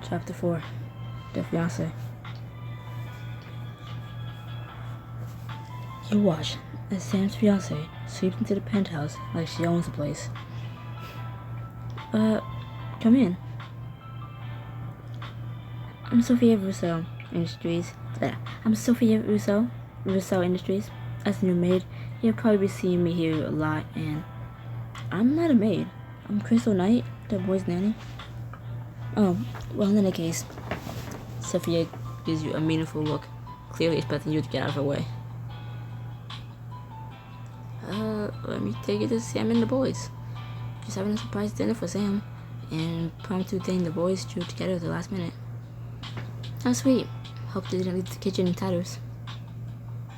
Chapter 4. The Fiancee. You watch as Sam's fiancée sweeps into the penthouse like she owns the place. Come in. I'm Sophia Russo Industries. Russo Industries. As a new maid, you'll probably be seeing me here a lot, and I'm not a maid. I'm Crystal Knight, the boy's nanny. Oh, well, in any case, Sophia gives you a meaningful look, clearly expecting you to get out of her way. Let me take you to Sam and the boys. Just having a surprise dinner for Sam, and impromptu thing the boys drew together at the last minute. How sweet. Hope they didn't leave the kitchen in tatters.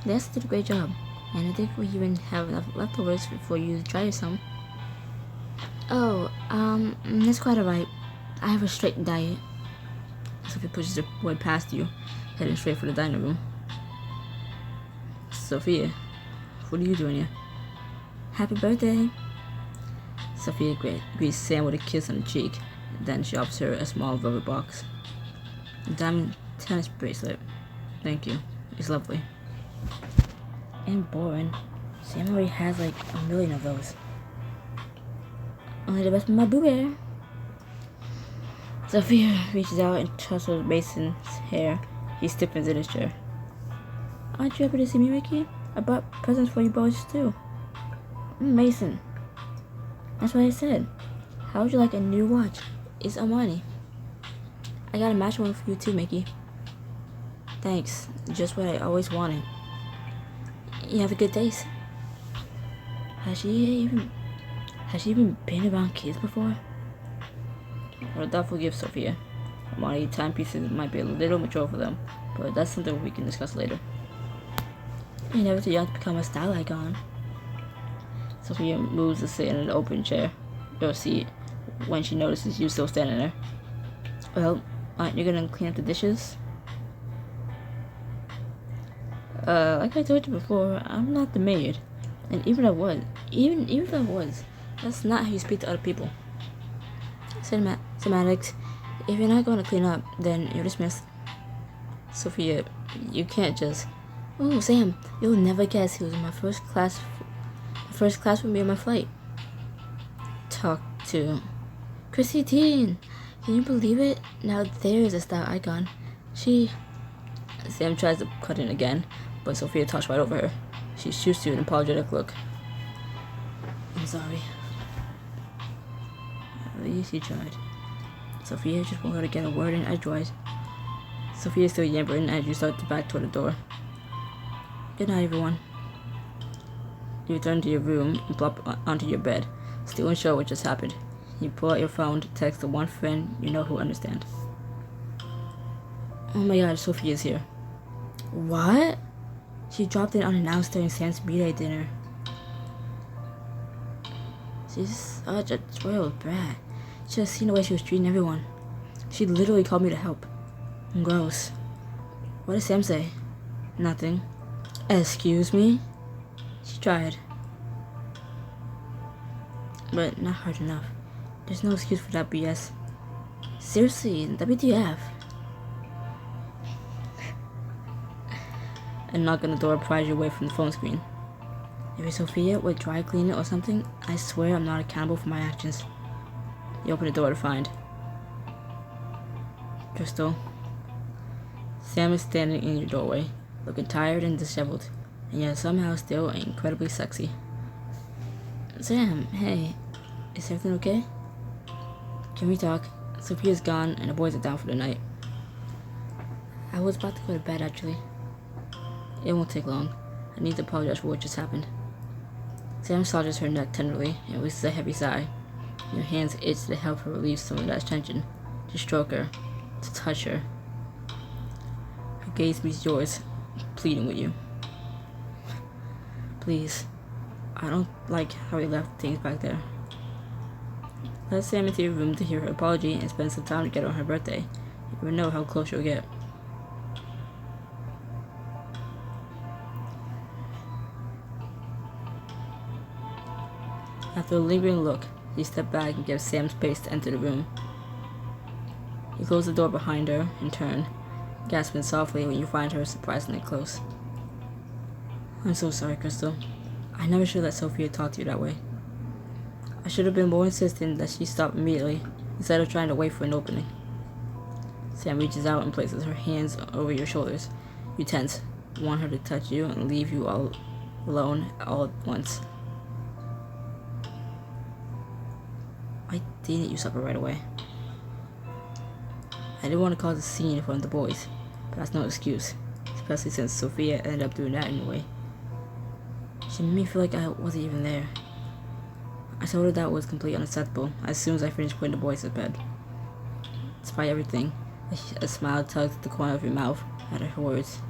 They also did a great job, and I think we even have enough leftovers for you to try some. Oh, that's quite alright. I have a strict diet. Sophia pushes the boy past you, heading straight for the dining room. Sophia, what are you doing here? Happy birthday. Sophia greets Sam with a kiss on the cheek, then she offers her a small velvet box. A diamond tennis bracelet. Thank you. It's lovely. And boring. Sam already has like a million of those. Only the best of my boo bear. Sophia reaches out and tussles Mason's hair. He stiffens in his chair. Aren't you happy to see me, Mickey? I brought presents for you boys too. Mason. That's what I said. How would you like a new watch? It's Armani. I got a matching one for you too, Mickey. Thanks. Just what I always wanted. You have a good taste. Has she even been around kids before? What a thoughtful gift, Sophia. Armani timepieces might be a little mature for them, but that's something we can discuss later. You're never too young to become a style icon. Sophia moves to sit in an open chair, or seat, when she notices you still standing there. Well, aren't you gonna clean up the dishes? Like I told you before, I'm not the maid. And even if I was, that's not how you speak to other people. Semantics. If you're not going to clean up, then you're dismissed. Sophia, you can't just... Oh, Sam, you'll never guess he was in my first class with me on my flight. Talk to Chrissy Teigen. Can you believe it? Now there's a style icon. Sam tries to cut in again, but Sophia talks right over her. She shoots you an apologetic look. I'm sorry. At least you tried. Sophia just won't let her get a word in edgewise. Sophia's still yammering as you start to back toward the door. Good night, everyone. You return to your room and plop onto your bed, still unsure what just happened. You pull out your phone to text the one friend you know who understands. Oh my god, Sophia's here. What? She dropped in unannounced during Sam's B-Day dinner. She's such a spoiled brat. Should have seen the way she was treating everyone. She literally called me to help. Gross. What did Sam say? Nothing. Excuse me? She tried. But not hard enough. There's no excuse for that BS. Seriously, WTF? A knock on the door pries you away from the phone screen. If it's Sophia with dry cleaning or something, I swear I'm not accountable for my actions. You open the door to find Crystal. Sam is standing in your doorway, looking tired and disheveled, and yet somehow still incredibly sexy. Sam, hey, is everything okay? Can we talk? Sophia's gone and the boys are down for the night. I was about to go to bed actually. It won't take long. I need to apologize for what just happened. Sam massages her neck tenderly and releases a heavy sigh. Your hands itch to help her relieve some of that tension, to stroke her, to touch her. Her gaze meets yours, pleading with you. Please, I don't like how we left things back there. Let Sam into your room to hear her apology and spend some time together on her birthday. You never know how close you'll get. After a lingering look, you step back and give Sam space to enter the room. You close the door behind her and turn, gasping softly when you find her surprisingly close. I'm so sorry, Crystal. I never should let Sophia talk to you that way. I should have been more insistent that she stop immediately instead of trying to wait for an opening. Sam reaches out and places her hands over your shoulders. You tense, want her to touch you and leave you all alone all at once. I didn't you suffer right away. I didn't want to cause a scene in front of the boys, but that's no excuse, especially since Sophia ended up doing that anyway. She made me feel like I wasn't even there. I told her that was completely unacceptable as soon as I finished putting the boys to bed. Despite everything, a smile tugged the corner of your mouth at her words.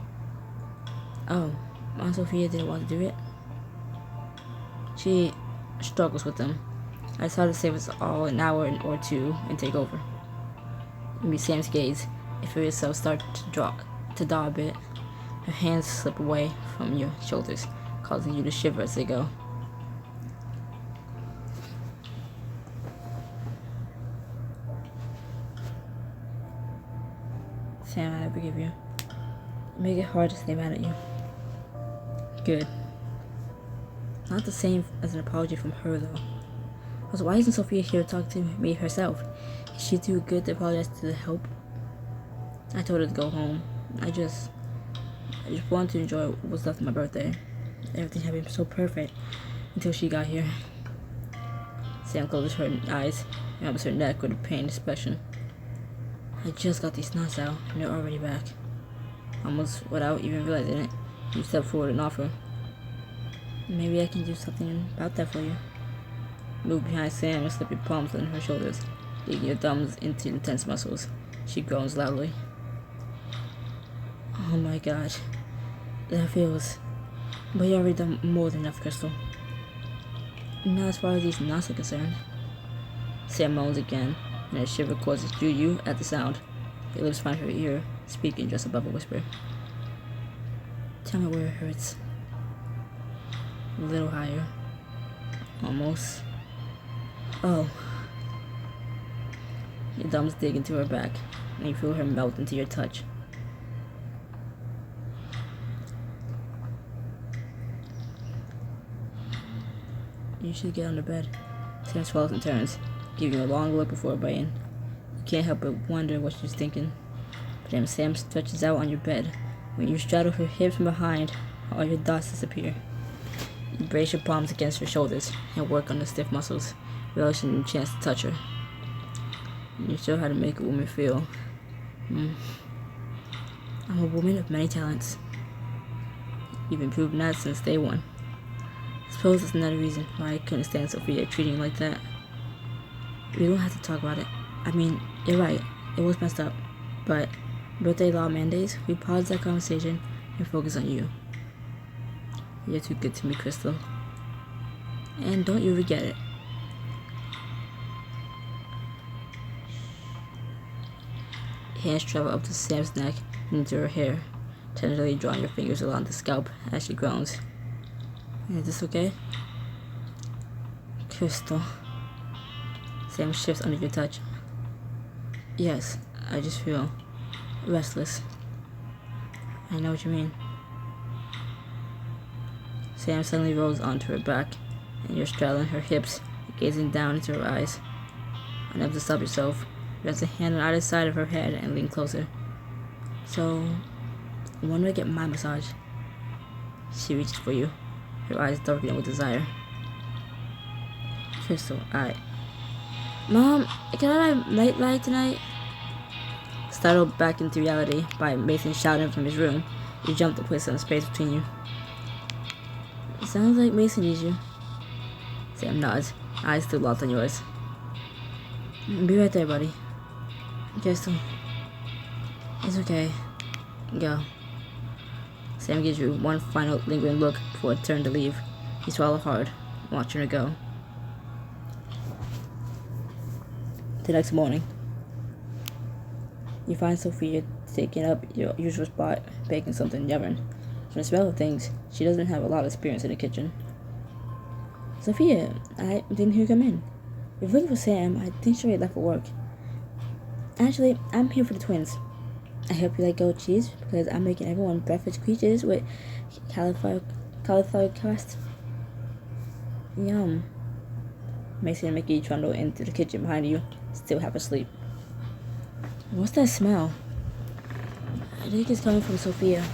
Oh, Aunt Sophia didn't want to do it? She struggles with them. I decided to save us all an hour or two and take over. You meet Sam's gaze, and feel yourself start to daw a bit. Her hands slip away from your shoulders, causing you to shiver as they go. Sam, I forgive you. Make it hard to stay mad at you. Good. Not the same as an apology from her, though. Also, why isn't Sophia here to talk to me herself? Is she too good to apologize to the help? I told her to go home. I just wanted to enjoy what was left of my birthday. Everything had been so perfect until she got here. Sam closes her eyes and rubs her neck with a pained expression. I just got these knots out and they're already back. Almost without even realizing it, you step forward and offer. Maybe I can do something about that for you. Move behind Sam and slip your palms on her shoulders, digging your thumbs into the tense muscles. She groans loudly. Oh my gosh, that feels... But you already done more than enough, Crystal. Not as far as these knots are concerned. Sam moans again, and a shiver courses through you at the sound. Your lips find her ear, speaking just above a whisper. Tell me where it hurts. A little higher. Almost. Oh. Your thumbs dig into her back, and you feel her melt into your touch. You should get on the bed. Sam swallows and turns, giving you a long look before obeying. You can't help but wonder what she's thinking. But then Sam stretches out on your bed. When you straddle her hips from behind, all your thoughts disappear. You brace your palms against her shoulders and work on the stiff muscles, relishing your chance to touch her. You show how to make a woman feel. I'm a woman of many talents. You've been proving that since day one. I suppose that's another reason why I couldn't stand Sophia treating you like that. We don't have to talk about it. I mean, you're right, it was messed up. But birthday law mandates, we pause that conversation and focus on you. You're too good to me, Crystal. And don't you forget it. Hands travel up to Sam's neck and into her hair, tenderly drawing your fingers along the scalp as she groans. Is this okay? Crystal. Sam shifts under your touch. Yes, I just feel restless. I know what you mean. Sam suddenly rolls onto her back, and you're straddling her hips, gazing down into her eyes. Unable to stop yourself, you rest a hand on either side of her head and lean closer. So, when do I get my massage? She reaches for you, her eyes darkening with desire. Crystal, Mom, can I have my night tonight? Startled back into reality by Mason shouting from his room, you jump to place some space between you. It sounds like Mason needs you. Sam nods, eyes still locked on yours. Be right there, buddy. Crystal. It's okay. Go. Sam gives you one final lingering look before it turned to leave. You swallow hard, watching her go. The next morning, you find Sophia taking up your usual spot, baking something in the oven. From the smell of things, she doesn't have a lot of experience in the kitchen. Sophia, I didn't hear you come in. If you're looking for Sam, I think she already left for work. Actually, I'm here for the twins. I hope you like goat cheese because I'm making everyone breakfast creatures with cauliflower crust. Yum. Mason and Mickey trundle into the kitchen behind you, still half asleep. What's that smell? I think it's coming from Sophia.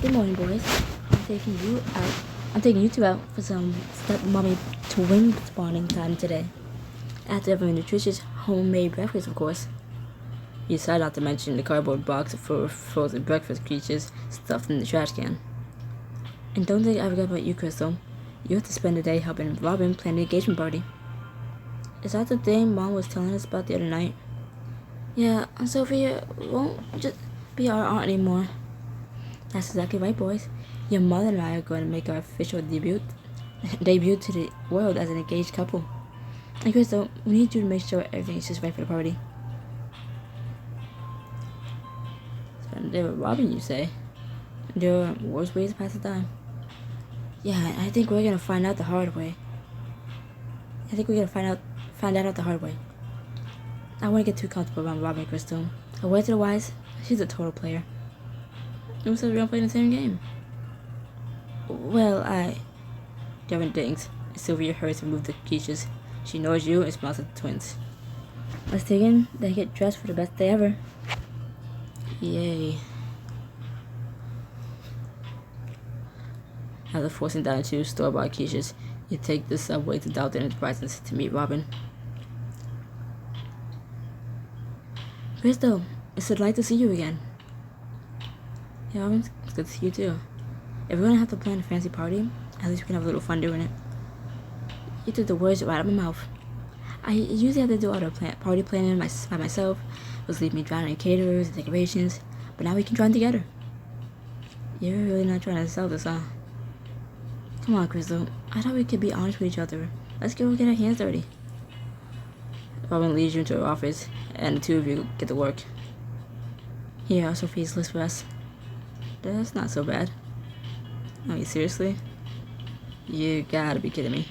Good morning, boys. I'm taking you two out for some step-mommy twin spawning time today. After having a nutritious homemade breakfast, of course. You decided not to mention the cardboard box for frozen breakfast creatures stuffed in the trash can. And don't think I forgot about you, Crystal. You have to spend the day helping Robin plan the engagement party. Is that the thing Mom was telling us about the other night? Yeah, Sophia won't just be our aunt anymore. That's exactly right, boys. Your mother and I are going to make our official debut to the world as an engaged couple. And Crystal, we need you to make sure everything is just right for the party. Spend the day with Robin, you say? There are worse ways to pass the time. Yeah, I think we're gonna find out the hard way. I I wouldn't get too comfortable around Robin, Crystal. A word to the wise, she's a total player. Who says we're gonna play the same game? Well, Devin dinks. Sylvia hurries to move the quiches. She ignores you and smiles at the twins. Let's dig in, then get dressed for the best day ever. Yay. After forcing down 2 store-bought quiches, you take the subway to Dalton Enterprises to meet Robin. Crystal, it's a delight to see you again. Yeah, Robin, it's good to see you too. If we're gonna have to plan a fancy party, at least we can have a little fun doing it. You took the words right out of my mouth. I usually have to do all the party planning by myself, which leave me drowning in caterers and decorations, but now we can join together. You're really not trying to sell this, huh? Come on, Crystal. I thought we could be honest with each other. Let's go get our hands dirty. Robin leads you into her office, and the two of you get to work. Here are Sophie's list for us. That's not so bad. I mean, seriously? You gotta be kidding me.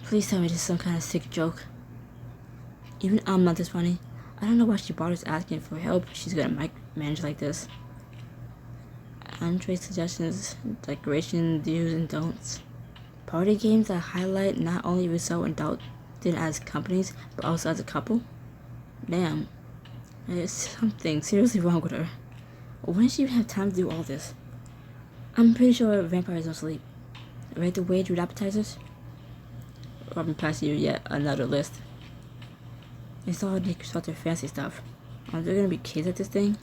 Please tell me this is some kind of sick joke. Even I'm not this funny. I don't know why she bothers asking for help. She's gonna micromanage like this. Entree suggestions, decoration do's and don'ts. Party games that highlight not only result in Dalton as companies, but also as a couple. Damn, there's something seriously wrong with her. When does she even have time to do all this? I'm pretty sure vampires don't sleep. Ready to wage with appetizers? Robin passed you yet another list. It's all the fancy stuff. Are there gonna be kids at this thing?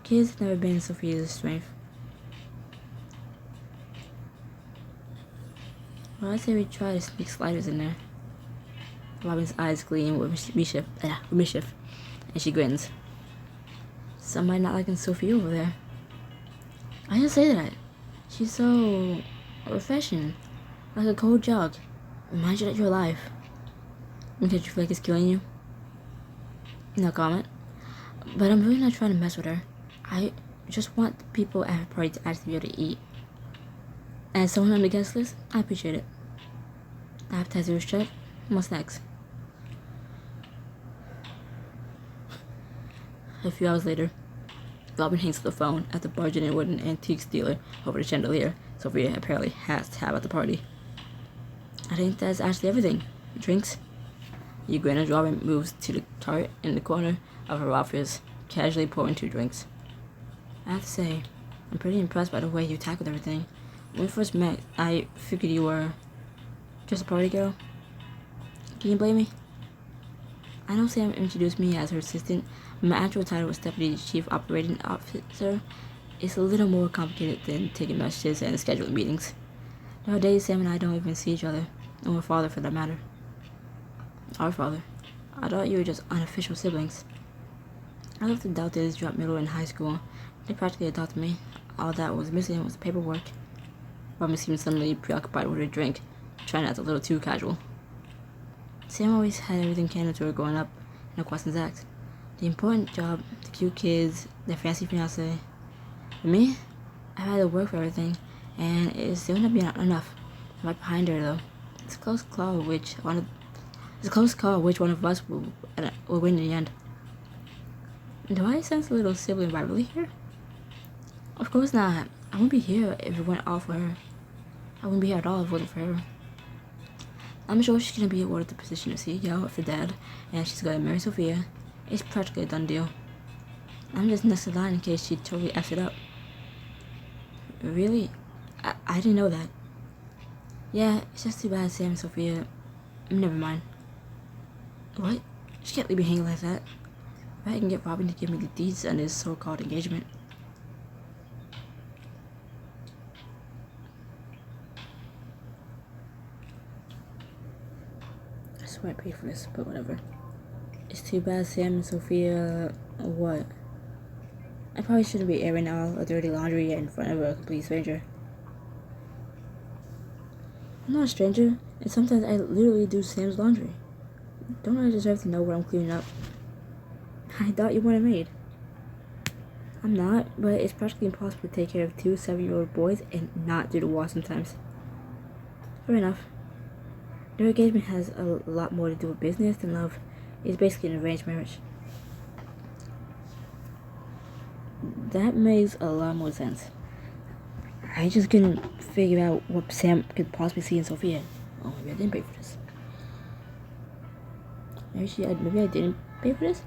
Kids have never been Sophia's strength. Well, I say we try to sneak sliders in there. Robin's eyes gleam with mischief, and she grins. Somebody not liking Sophia over there. I didn't say that. She's so refreshing, like a cold jog. Reminds you that you're alive. Because you feel like it's killing you. No comment. But I'm really not trying to mess with her. I just want the people at her party to actually be able to eat. And someone on the guest list, I appreciate it. Appetizer is check. What's next? A few hours later, Robin hangs up the phone after barging in with an antiques dealer over the chandelier Sophia apparently has to have at the party. I think that's actually everything. Drinks? You grin as Robin moves to the cart in the corner of her office, casually pouring 2 drinks. I have to say, I'm pretty impressed by the way you tackled everything. When we first met, I figured you were just a party girl. Can you blame me? I know Sam introduced me as her assistant, but my actual title was Deputy Chief Operating Officer. It's a little more complicated than taking messages and scheduling meetings. Nowadays, Sam and I don't even see each other, or my father for that matter. Our father. I thought you were just unofficial siblings. I left the Deltas, dropped middle and high school. They practically adopted me. All that was missing was paperwork. Robin seemed suddenly preoccupied with her drink, trying not to a little too casual. Sam always had everything handed to her growing up, no questions asked. The important job, the cute kids, the fancy fiancé. For me, I had to work for everything, and it's still not being enough. I'm right behind her though. It's a close call, which one of It's a close call which one of us will win in the end. Do I sense a little sibling rivalry here? Of course not. I wouldn't be here if it went all for her. I wouldn't be here at all if it wasn't for her. I'm sure she's gonna be awarded the position of CEO of the dad, and she's gonna marry Sophia. It's practically a done deal. I'm just next in line in case she totally effed it up. Really? I didn't know that. Yeah, it's just too bad Sam and Sophia... Never mind. What? She can't leave me hanging like that. If I can get Robin to give me the deeds on his so-called engagement. I swear I paid for this, but whatever. It's too bad Sam and Sophia... What? I probably shouldn't be airing all a dirty laundry in front of a complete stranger. I'm not a stranger, and sometimes I literally do Sam's laundry. Don't I deserve to know what I'm cleaning up? I thought you weren't a maid. I'm not, but it's practically impossible to take care of 2 7-year-old boys and not do the wash sometimes. Fair enough. Their engagement has a lot more to do with business than love. It's basically an arranged marriage. That makes a lot more sense. I just couldn't figure out what Sam could possibly see in Sophia. Oh, maybe I didn't pay for this. Maybe I didn't pay for this?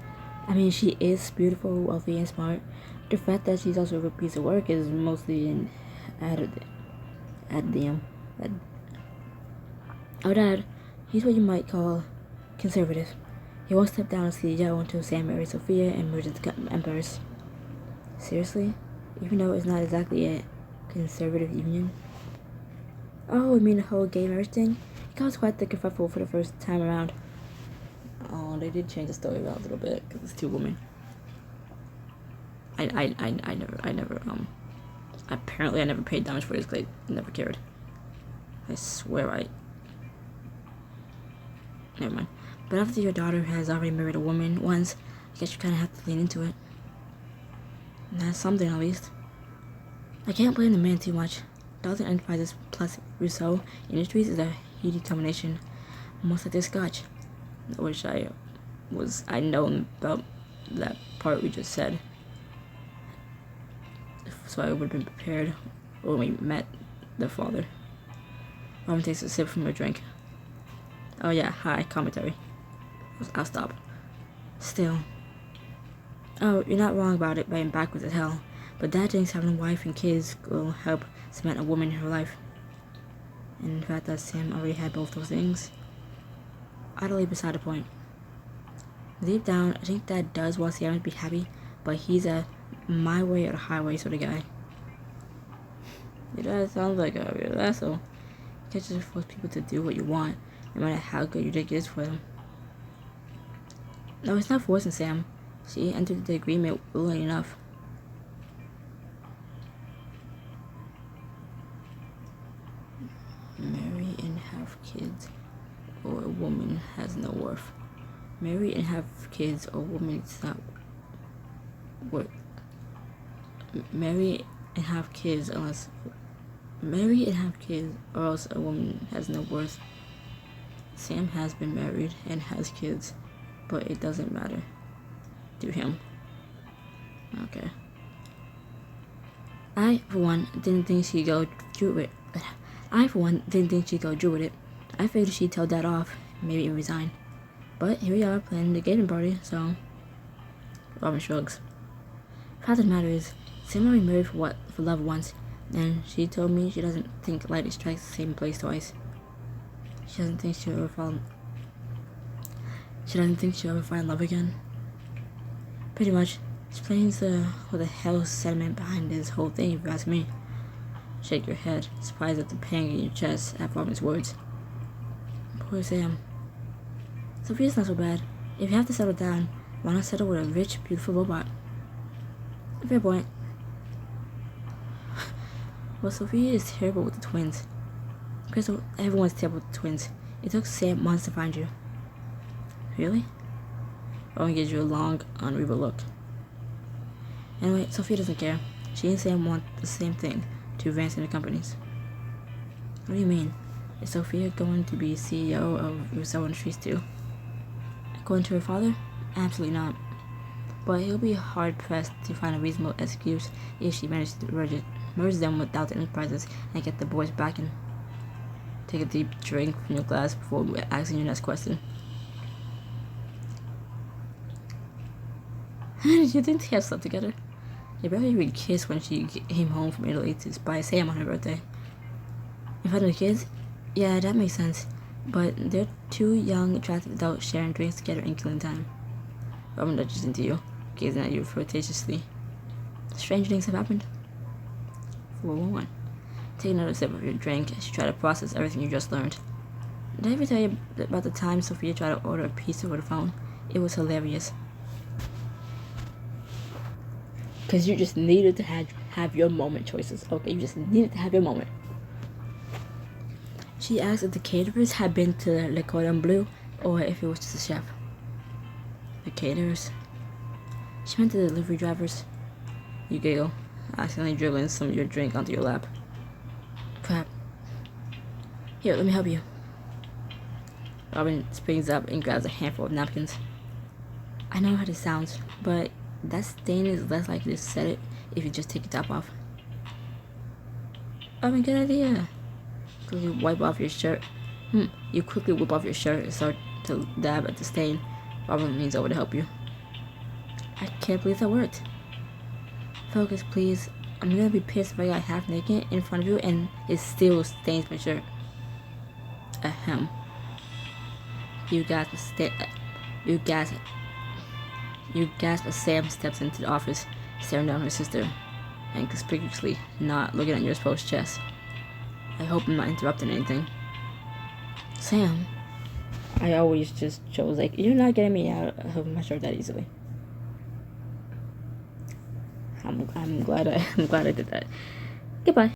I mean, she is beautiful, wealthy, and smart. The fact that she's also a good piece of work is mostly an added. Our dad, he's what you might call conservative. He won't step down as CEO until Sam marries Sophia and merges the empires. Seriously? Even though it's not exactly a conservative union? Oh, you mean the whole gay marriage thing? It was quite the kerfuffle for the first time around. Oh, they did change the story around a little bit because it's 2 women. Apparently I never paid damage for this because I never cared. I swear never mind. But after your daughter has already married a woman once, I guess you kind of have to lean into it. And that's something, at least. I can't blame the man too much. Dalton Enterprises plus Rousseau Industries is a heated combination, almost like their scotch. Which I know about that part we just said. So I would have been prepared when we met the father. Mom takes a sip from her drink. Oh yeah, hi, commentary. I'll stop. Still. Oh, you're not wrong about it being backwards as hell, but Dad thinks having a wife and kids will help cement a woman in her life. And the fact that Sam already had both those things, utterly beside the point. Deep down, I think Dad does want Sam to be happy, but he's a my way or the highway sort of guy. Your dad sounds like a real asshole. You can't just force people to do what you want, no matter how good your dick is for them. No, it's not forcing Sam. She entered the agreement willingly enough. Marry and have kids, or a woman has no worth. Marry and have kids, or a woman is not worth. Marry and have kids, or else a woman has no worth. Sam has been married and has kids, but it doesn't matter to him. Okay. I, for one, didn't think she'd go through with it. I figured she'd tell Dad off, maybe even resign. But here we are planning the engagement party, so... Robin shrugs. Fact of the matter is, Sam already married for love once, and she told me she doesn't think lightning strikes the same place twice. She doesn't think she'll ever fall in love again. Pretty much, explains what the hell's sentiment behind this whole thing, if you ask me. Shake your head, surprised at the pang in your chest at Robin's words. Poor Sam. Sophia's not so bad. If you have to settle down, why not settle with a rich, beautiful robot? Fair point. Well, Sophia is terrible with the twins. Crystal, everyone's terrible with the twins. It took Sam months to find you. Really? Robin gives you a long, unreadable look. Anyway, Sophia doesn't care. She and Sam want the same thing, to advance in their companies. What do you mean? Is Sophia going to be CEO of Rousseau Industries too? Going to her father? Absolutely not. But he'll be hard-pressed to find a reasonable excuse if she manages to merge them without any prizes and get the boys back and take a deep drink from your glass before asking your next question. Did you think they have slept together? They barely even kissed when she came home from Italy to spy Sam on her birthday. In front of the kids? Yeah, that makes sense. But they're two young, attractive adults sharing drinks together and killing time. Robin nudges into you, gazing at you flirtatiously. Strange things have happened. 411. Take another sip of your drink as you try to process everything you just learned. Did I ever tell you about the time Sophia tried to order a pizza over the phone? It was hilarious. Because you just needed to have your moment choices. Okay, you just needed to have your moment. She asked if the caterers had been to Le Cordon Bleu or if it was just a chef. The caterers? She meant the delivery drivers. You giggle, accidentally dribbling some of your drink onto your lap. Crap. Here, let me help you. Robin springs up and grabs a handful of napkins. I know how this sounds, but that stain is less likely to set it if you just take your top off. Robin, good idea. Quickly wipe off your shirt. You quickly whip off your shirt and start to dab at the stain. Robin leans over to help you. I can't believe that worked. Focus, please. I'm gonna be pissed if I got half naked in front of you and it still stains my shirt. Ahem. You gasp as Sam steps into the office, staring down her sister, and conspicuously not looking at your exposed chest. I hope I'm not interrupting anything. Sam. I always just chose you're not getting me out of my shirt that easily. I'm glad I did that. Goodbye.